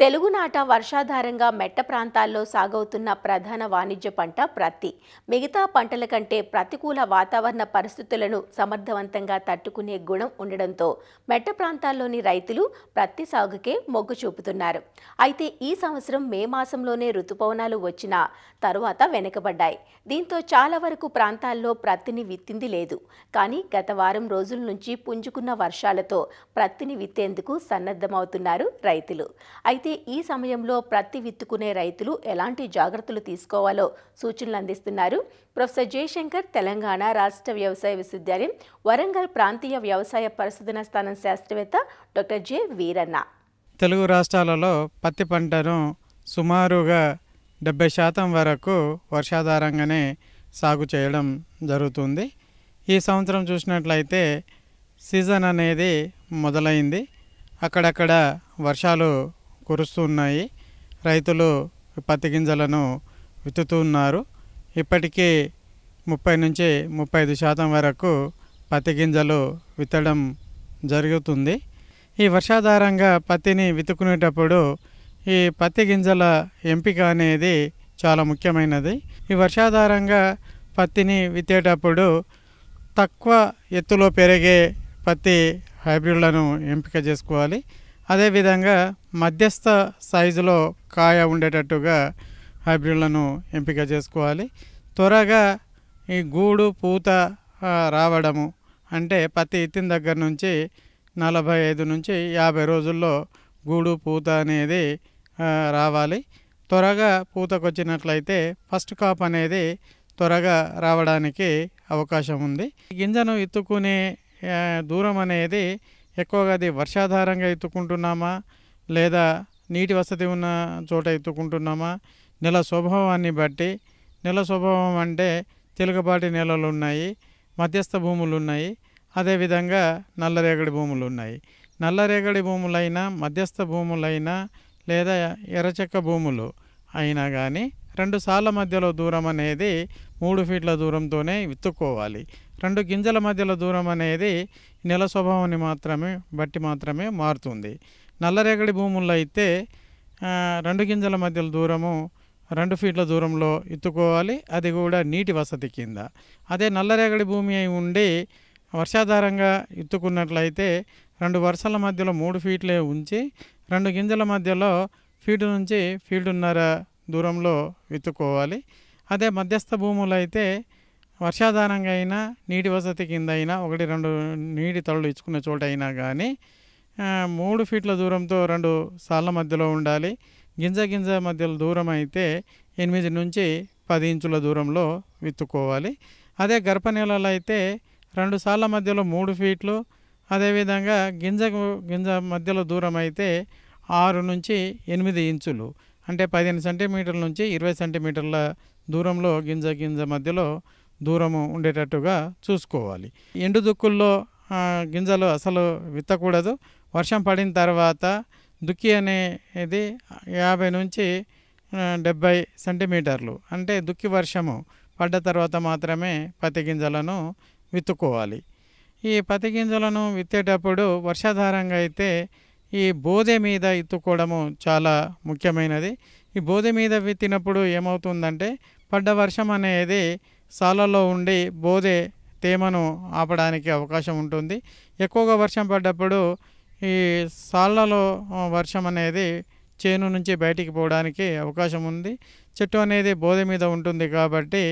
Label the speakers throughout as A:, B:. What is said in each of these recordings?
A: తెలుగునాట వర్షాధారంగా మెట్ట ప్రాంతాల్లో సాగవుతున్న ప్రధాన వాణిజ్య పంట ప్రత్తి. మిగతా పంటల కంటే ప్రతికూల వాతావరణ పరిస్థితులను సమర్థవంతంగా తట్టుకునే గుణం ఉండడంతో మెట్ట ప్రాంతాల్లోని రైతులు ప్రత్తి సాగుకే మొగ్గు చూపుతున్నారు. అయితే ఈ సంవత్సరం మే మాసంలోనే రుతుపవనాలు వచ్చినా తరువాత వెనుకబడ్డాయి. దీంతో చాలా వరకు ప్రాంతాల్లో ప్రత్తిని విత్తింది లేదు. కానీ గత వారం రోజుల నుంచి పుంజుకున్న వర్షాలతో ప్రత్తిని విత్తేందుకు సన్నద్ధమవుతున్నారు రైతులు. అయితే ఈ సమయంలో ప్రత్తి విత్తుకునే రైతులు ఎలాంటి జాగ్రత్తలు తీసుకోవాలో సూచనలు అందిస్తున్నారు ప్రొఫెసర్ జయశంకర్, తెలంగాణ రాష్ట్ర వ్యవసాయ విశ్వవిద్యాలయం వరంగల్ ప్రాంతీయ వ్యవసాయ పరిశోధనా స్థానం శాస్త్రవేత్త డాక్టర్ జె వీరన్న.
B: తెలుగు రాష్ట్రాలలో పత్తి పంటను సుమారుగా 70% వరకు వర్షాధారంగానే సాగు చేయడం జరుగుతుంది. ఈ సంవత్సరం చూసినట్లయితే సీజన్ అనేది మొదలైంది. అక్కడక్కడ వర్షాలు కురుస్తున్నాయి. రైతులు పత్తి గింజలను విత్తుతున్నారు. ఇప్పటికీ 30 నుంచి 35% వరకు పత్తి గింజలు విత్తడం జరుగుతుంది. ఈ వర్షాధారంగా పత్తిని విత్తుకునేటప్పుడు ఈ పత్తి గింజల ఎంపిక అనేది చాలా ముఖ్యమైనది. ఈ వర్షాధారంగా పత్తిని విత్తేటప్పుడు తక్కువ ఎత్తులో పెరిగే పత్తి హైబ్రిడ్లను ఎంపిక చేసుకోవాలి. అదేవిధంగా మధ్యస్థ సైజులో కాయ ఉండేటట్టుగా హైబ్రిడ్లను ఎంపిక చేసుకోవాలి. త్వరగా ఈ గూడు పూత రావడము అంటే పత్తి ఎత్తిన దగ్గర నుంచి 45 నుంచి 50 రోజుల్లో గూడు పూత అనేది రావాలి. త్వరగా పూతకు వచ్చినట్లయితే ఫస్ట్ కాప్ అనేది త్వరగా రావడానికి అవకాశం ఉంది. గింజను ఎత్తుకునే దూరం అనేది ఎక్కువగా అది వర్షాధారంగా ఎత్తుకుంటున్నామా లేదా నీటి వసతి ఉన్న చోట ఎత్తుకుంటున్నామా, నెల స్వభావాన్ని బట్టి. నెల స్వభావం అంటే తేలికపాటి నేలలు ఉన్నాయి, మధ్యస్థ భూములు ఉన్నాయి, అదేవిధంగా నల్లరేగడి భూములు ఉన్నాయి. నల్లరేగడి భూములైనా మధ్యస్థ భూములైనా లేదా ఎర్రచెక్క భూములు అయినా కానీ 2 సార్ల మధ్యలో దూరం అనేది 3 ఫీట్ల దూరంతోనే విత్తుకోవాలి. 2 గింజల మధ్యలో దూరం అనేది నెల స్వభావాన్ని మాత్రమే మారుతుంది. నల్లరేగడి భూముల్లో అయితే 2 గింజల మధ్యల దూరము 2 ఫీట్ల దూరంలో ఎత్తుకోవాలి, అది కూడా నీటి వసతి కింద. అదే నల్లరేగడి భూమి అయి ఉండి వర్షాధారంగా ఎత్తుకున్నట్లయితే 2 వరుసల మధ్యలో 3 ఫీట్లే ఉంచి 2 గింజల మధ్యలో ఫీటు నుంచి ఫీటున్నర దూరంలో విత్తుకోవాలి. అదే మధ్యస్థ భూములు అయితే వర్షాధారంగా అయినా నీటి వసతి కింద అయినా 1-2 నీటి తడులు ఇచ్చుకున్న చోట అయినా కానీ 3 ఫీట్ల దూరంతో 2 సార్ల మధ్యలో ఉండాలి. గింజ మధ్యలో దూరం అయితే 8 నుంచి 10 ఇంచుల దూరంలో విత్తుకోవాలి. అదే గర్భ నేలలు అయితే 2 సార్ల మధ్యలో 3 ఫీట్లు, అదేవిధంగా గింజ మధ్యలో దూరం అయితే 6 నుంచి 8 ఇంచులు అంటే 15 సెంటీమీటర్ల నుంచి 20 సెంటీమీటర్ల దూరంలో గింజ మధ్యలో దూరము ఉండేటట్టుగా చూసుకోవాలి. ఎండు దుక్కుల్లో గింజలు అసలు విత్తకూడదు. వర్షం పడిన తర్వాత దుక్కి అనేది 50 నుంచి 70 సెంటీమీటర్లు అంటే దుక్కి వర్షము పడ్డ తర్వాత మాత్రమే పత్తి గింజలను విత్తుకోవాలి. ఈ పత్తి గింజలను విత్తేటప్పుడు వర్షాధారంగా అయితే ఈ బోదె మీద ఎత్తుకోవడము చాలా ముఖ్యమైనది. ఈ బోదె మీద విత్తినప్పుడు ఏమవుతుందంటే పడ్డ వర్షం అనేది సాలలో ఉండి బోదె తేమను ఆపడానికి అవకాశం ఉంటుంది. ఎక్కువగా వర్షం పడ్డప్పుడు ఈ సాళ్లలో వర్షం అనేది చేను నుంచి బయటికి పోవడానికి అవకాశం ఉంది. చెట్టు అనేది బోదె మీద ఉంటుంది కాబట్టి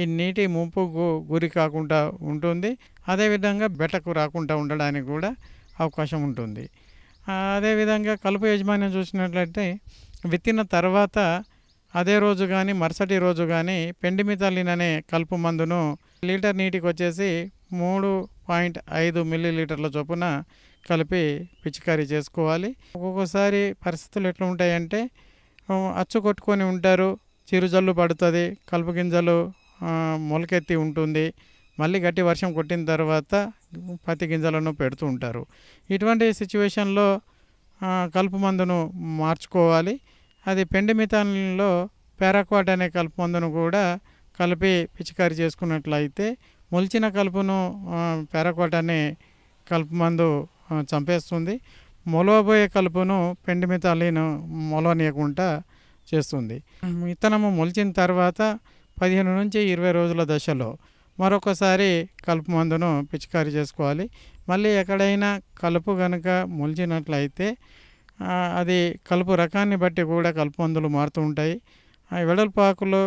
B: ఈ నీటి ముంపుకు గురి కాకుండా ఉంటుంది. అదేవిధంగా బెటకు రాకుండా ఉండడానికి కూడా అవకాశం ఉంటుంది. అదేవిధంగా కలుపు యాజమాన్యం చూసినట్లయితే విత్తిన తర్వాత అదే రోజు కానీ మరుసటి రోజు కానీ పెండిమిథాలిన్ అనే కలుపు మందును లీటర్ నీటికి వచ్చేసి 3.5 మిల్లీలీటర్ల చొప్పున కలిపి పిచికారీ చేసుకోవాలి. ఒక్కొక్కసారి పరిస్థితులు ఎట్లా ఉంటాయంటే అచ్చు కొట్టుకొని ఉంటారు, చిరుజల్లు పడుతుంది, కలుపు గింజలు మొలకెత్తి ఉంటుంది, మళ్ళీ గట్టి వర్షం కొట్టిన తర్వాత పత్తి గింజలను పెడుతూ ఉంటారు. ఇటువంటి సిచ్యువేషన్లో కలుపు మందును మార్చుకోవాలి. అది పెండిమిథాలిన్లో పారాక్వాట్ అనే కలుపు మందును కూడా కలిపి పిచికారీ చేసుకున్నట్లయితే మొలిచిన కలుపును పారాక్వాట్ అనే కలుపు మందు చంపేస్తుంది. మొలవబోయే కలుపును పెండిమితాలిను మొలవనీయకుండా చేస్తుంది. విత్తనము మొలిచిన తర్వాత 15 నుంచి 20 రోజుల దశలో మరొకసారి కలుపు మందును పిచికారీ చేసుకోవాలి. మళ్ళీ ఎక్కడైనా కలుపు కనుక మొలిచినట్లయితే అది కలుపు రకాన్ని బట్టి కూడా కలుపు మందులు మారుతూ ఉంటాయి. వెడల్పు ఆకులో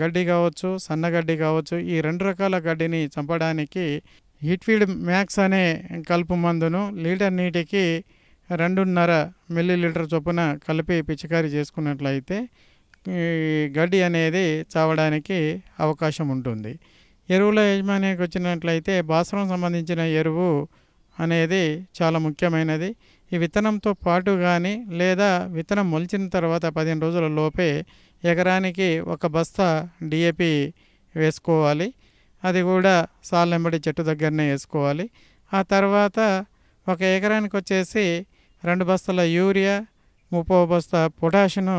B: గడ్డి కావచ్చు, సన్నగడ్డి కావచ్చు, ఈ 2 రకాల గడ్డిని చంపడానికి హిట్ఫీడ్ మ్యాక్స్ అనే కలుపు మందును లీటర్ నీటికి 2.5 మిల్లీలీటర్ చొప్పున కలిపి పిచికారీ చేసుకున్నట్లయితే ఈ గడ్డి అనేది చావడానికి అవకాశం ఉంటుంది. ఎరువుల యజమానికి వచ్చినట్లయితే భాస్వరం సంబంధించిన ఎరువు అనేది చాలా ముఖ్యమైనది. ఈ విత్తనంతో పాటు కానీ లేదా విత్తనం మొలిచిన తర్వాత 15 రోజుల లోపే ఎకరానికి 1 బస్తా డిఏపి వేసుకోవాలి. అది కూడా సాలెంబడి చెట్టు దగ్గరనే వేసుకోవాలి. ఆ తర్వాత 1 ఎకరానికి వచ్చేసి 2 బస్తాల యూరియా, 30 బస్తా పొటాషియం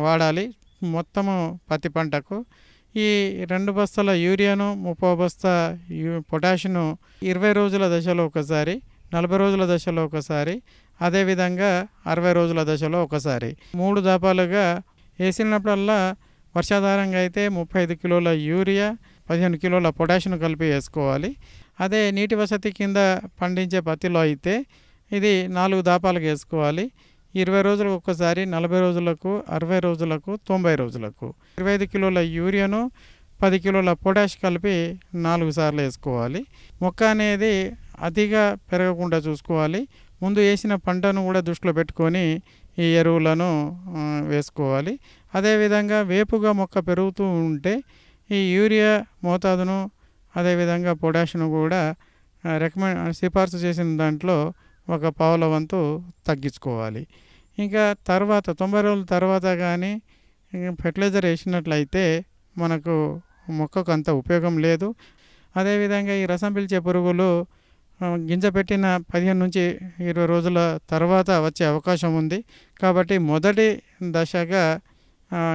B: వాడాలి మొత్తము పత్తి పంటకు. ఈ 2 బస్తాల యూరియాను, 30 బస్తా పొటాషియం 20 రోజుల దశలో ఒకసారి, 40 రోజుల దశలో ఒకసారి, అదేవిధంగా 60 రోజుల దశలో ఒకసారి 3 దఫాలుగా వేసినప్పుడల్లా వర్షాధారంగా అయితే 35 కిలోల యూరియా, 15 కిలోల పొటాషియం కలిపి వేసుకోవాలి. అదే నీటి వసతి కింద పండించే పత్తిలో అయితే ఇది 4 దఫాలుగా వేసుకోవాలి. 20 రోజులకు ఒకసారి, 40 రోజులకు, 60 రోజులకు, 90 రోజులకు 25 కిలోల యూరియాను, 10 కిలోల పొటాష్ కలిపి 4 సార్లు వేసుకోవాలి. మొక్క అనేది అతిగా పెరగకుండా చూసుకోవాలి. ముందు వేసిన పంటను కూడా దృష్టిలో పెట్టుకొని ఈ ఎరువులను వేసుకోవాలి. అదేవిధంగా వేపుగా మొక్క పెరుగుతూ ఉంటే ఈ యూరియా మోతాదును, అదేవిధంగా పొటాషియం కూడా సిఫార్సు చేసిన దాంట్లో 1 పావుల వంతు తగ్గించుకోవాలి. ఇంకా తర్వాత 90 రోజుల తర్వాత కానీ ఫెర్టిలైజర్ వేసినట్లయితే మనకు మొక్కకు అంత ఉపయోగం లేదు. అదేవిధంగా ఈ రసం పీల్చే పురుగులు గింజ పెట్టిన 15 నుంచి 20 రోజుల తర్వాత వచ్చే అవకాశం ఉంది. కాబట్టి మొదటి దశగా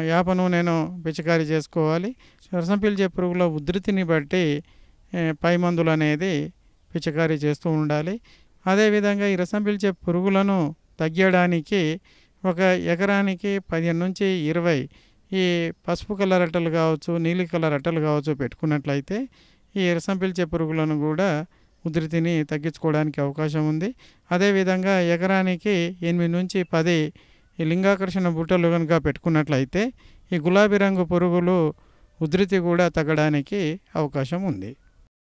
B: వేప నూనెను పిచికారీ చేసుకోవాలి. రసం పీల్చే పురుగుల ఉధృతిని బట్టి పై మందులు అనేది పిచికారీ చేస్తూ ఉండాలి. అదేవిధంగా ఈ రసం పీల్చే పురుగులను తగ్గించడానికి 1 ఎకరానికి 15 నుంచి 20 ఈ పసుపు కలర్ అట్టలు కావచ్చు, నీలి కలర్ అట్టలు కావచ్చు పెట్టుకున్నట్లయితే ఈ రసం పీల్చే పురుగులను కూడా ఉధృతిని తగ్గించుకోవడానికి అవకాశం ఉంది. అదేవిధంగా ఎకరానికి 8 నుంచి 10 ఈ లింగాకర్షణ బుట్టలు కనుక పెట్టుకున్నట్లయితే ఈ గులాబీ రంగు పురుగులు ఉధృతి కూడా తగ్గడానికి అవకాశం ఉంది.